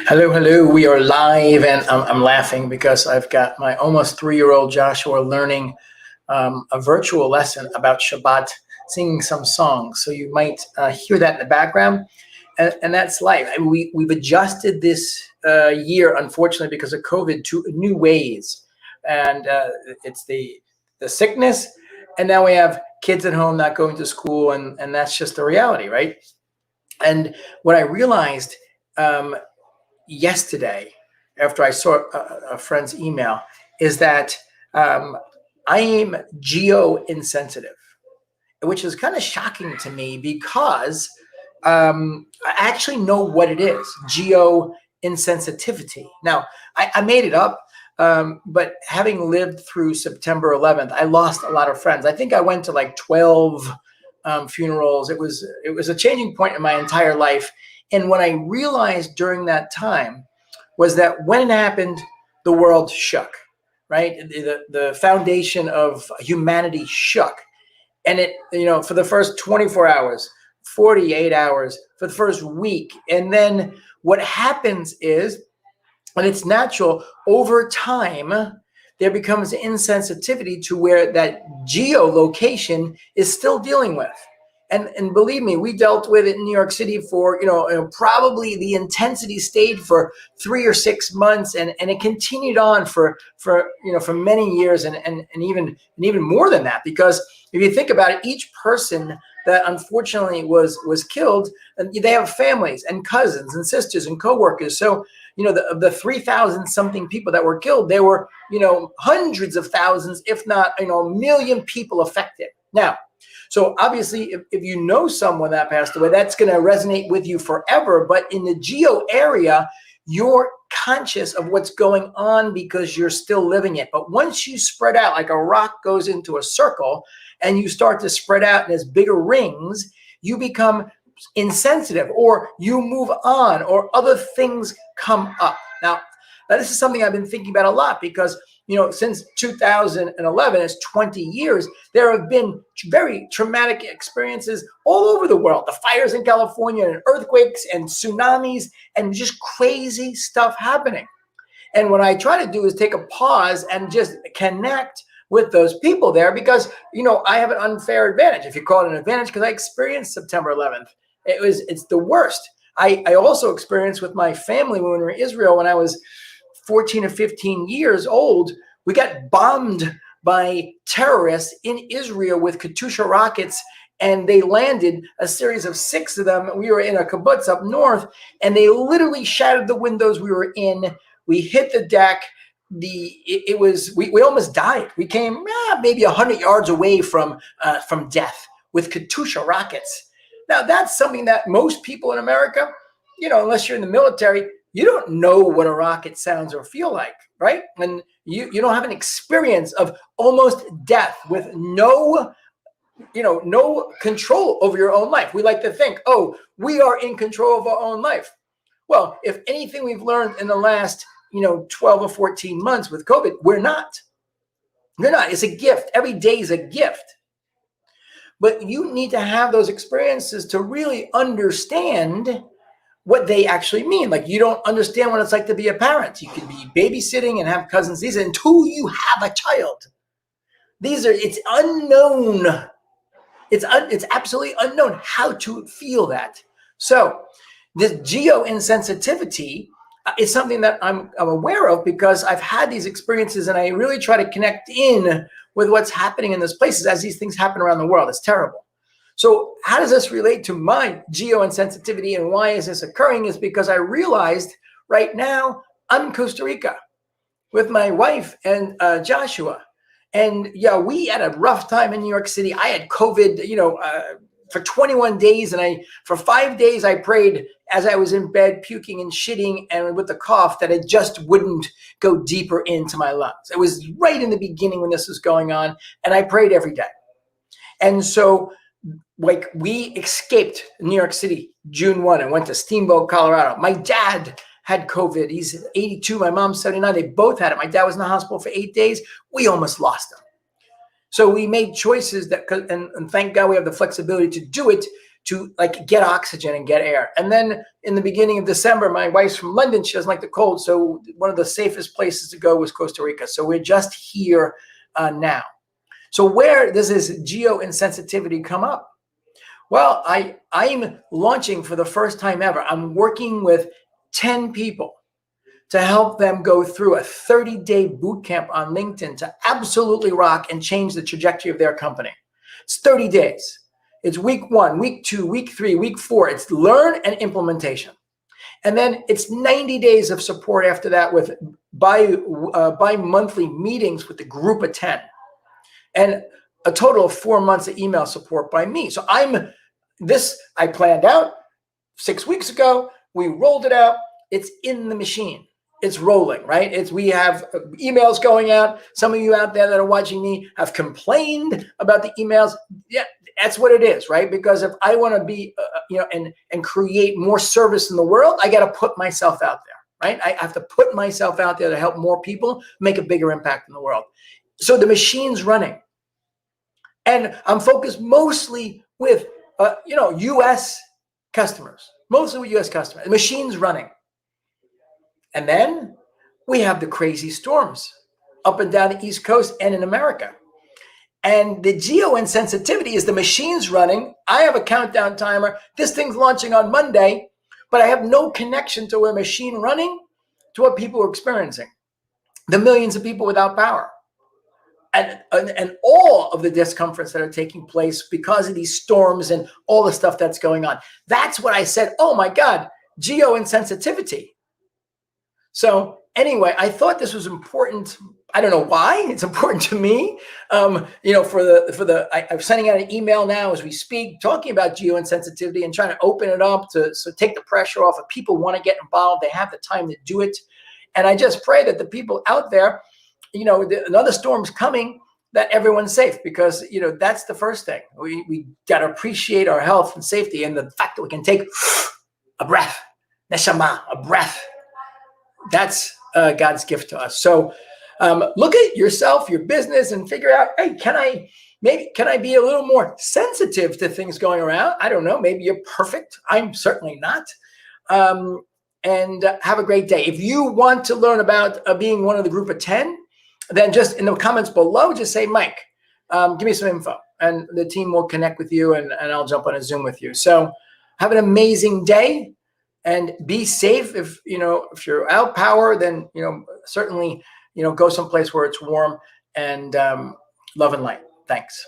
Hello, hello. We are live, and I'm laughing because I've got my almost 3-year-old Joshua learning a virtual lesson about Shabbat, singing some songs. So you might hear that in the background, and that's life. I mean, we've adjusted this year, unfortunately, because of COVID, to new ways, and it's the sickness, and now we have kids at home not going to school, and that's just the reality, right? And what I realized yesterday, after I saw a friend's email, is that I am Geo Insensitive, which is kind of shocking to me because I actually know what it is, Geo Insensitivity. Now, I made it up, but having lived through September 11th, I lost a lot of friends. I think I went to like 12 funerals. It was a changing point in my entire life. And what I realized during that time was that when it happened, the world shook, right? The foundation of humanity shook. And it, for the first 24 hours, 48 hours, for the first week. And then what happens is, and it's natural, over time, there becomes insensitivity to where that geolocation is still dealing with. And believe me, we dealt with it in New York City for, probably the intensity stayed for 3 or 6 months, and it continued on for many years, and even more than that. Because if you think about it, each person that unfortunately was killed, they have families and cousins and sisters and coworkers. So, of the 3,000 something people that were killed, there were, hundreds of thousands, if not, a million people affected. Now, so obviously, if you know someone that passed away, that's going to resonate with you forever. But in the geo area, you're conscious of what's going on because you're still living it. But once you spread out, like a rock goes into a circle, and you start to spread out and there's bigger rings, you become insensitive, or you move on, or other things come up. Now this is something I've been thinking about a lot because, since 2011, it's 20 years, there have been very traumatic experiences all over the world. The fires in California, and earthquakes and tsunamis, and just crazy stuff happening. And what I try to do is take a pause and just connect with those people there because, I have an unfair advantage, if you call it an advantage, because I experienced September 11th. It's the worst. I also experienced with my family when we were in Israel when I was 14 or 15 years old. We got bombed by terrorists in Israel with Katyusha rockets, and they landed, a series of 6 of them. We were in a kibbutz up north, and they literally shattered the windows we were in. We hit the deck. We almost died. We came maybe 100 yards away from death with Katyusha rockets. Now, that's something that most people in America, unless you're in the military, you don't know what a rocket sounds or feel like, right? And you don't have an experience of almost death with no control over your own life. We like to think, oh, we are in control of our own life. Well, if anything we've learned in the last, 12 or 14 months with COVID, we're not. We're not. It's a gift. Every day is a gift. But you need to have those experiences to really understand what they actually mean. Like, you don't understand what it's like to be a parent. You can be babysitting and have cousins. These are until you have a child. It's unknown. It's absolutely unknown how to feel that. So this geo insensitivity is something that I'm aware of because I've had these experiences, and I really try to connect in with what's happening in those places as these things happen around the world. It's terrible. So how does this relate to my geo insensitivity, and why is this occurring? Is because I realized right now I'm in Costa Rica with my wife and Joshua. And yeah, we had a rough time in New York City. I had COVID, for 21 days. And for 5 days, I prayed as I was in bed, puking and shitting and with the cough, that it just wouldn't go deeper into my lungs. It was right in the beginning when this was going on. And I prayed every day. And so we escaped New York City, June 1, and went to Steamboat, Colorado. My dad had COVID. He's 82. My mom's 79. They both had it. My dad was in the hospital for 8 days. We almost lost him. So we made choices that, and thank God we have the flexibility to do it, to like get oxygen and get air. And then in the beginning of December, my wife's from London. She doesn't like the cold. So one of the safest places to go was Costa Rica. So we're just here now. So where does this geo insensitivity come up? Well, I'm launching for the first time ever. I'm working with 10 people to help them go through a 30-day boot camp on LinkedIn to absolutely rock and change the trajectory of their company. It's 30 days. It's week 1, week 2, week 3, week 4. It's learn and implementation. And then it's 90 days of support after that with bi-monthly meetings with the group of 10. And a total of 4 months of email support by me. So I planned out 6 weeks ago. We rolled it out. It's in the machine. It's rolling, right? We have emails going out. Some of you out there that are watching me have complained about the emails. Yeah, that's what it is, right? Because if I want to be, and create more service in the world, I got to put myself out there, right? I have to put myself out there to help more people make a bigger impact in the world. So the machine's running. And I'm focused mostly with, U.S. customers, mostly with U.S. customers. The machine's running. And then we have the crazy storms up and down the East Coast and in America. And the geo insensitivity is the machine's running. I have a countdown timer. This thing's launching on Monday, but I have no connection to a machine running to what people are experiencing. The millions of people without power. And all of the discomforts that are taking place because of these storms and all the stuff that's going on. That's what I said, oh my God, geo insensitivity. So anyway, I thought this was important. I don't know why it's important to me. I'm sending out an email now as we speak, talking about geo insensitivity and trying to open it up to take the pressure off. If people want to get involved, they have the time to do it. And I just pray that the people out there, another storm's coming, that everyone's safe, because that's the first thing. We got to appreciate our health and safety, and the fact that we can take a breath, neshama, a breath. That's God's gift to us. So look at yourself, your business, and figure out, hey, can I be a little more sensitive to things going around? I don't know. Maybe you're perfect. I'm certainly not. And have a great day. If you want to learn about being one of the group of 10, then just in the comments below, just say, Mike, give me some info, and the team will connect with you, and I'll jump on a Zoom with you. So have an amazing day. And be safe. If you're out power, then certainly go someplace where it's warm, and love and light. Thanks.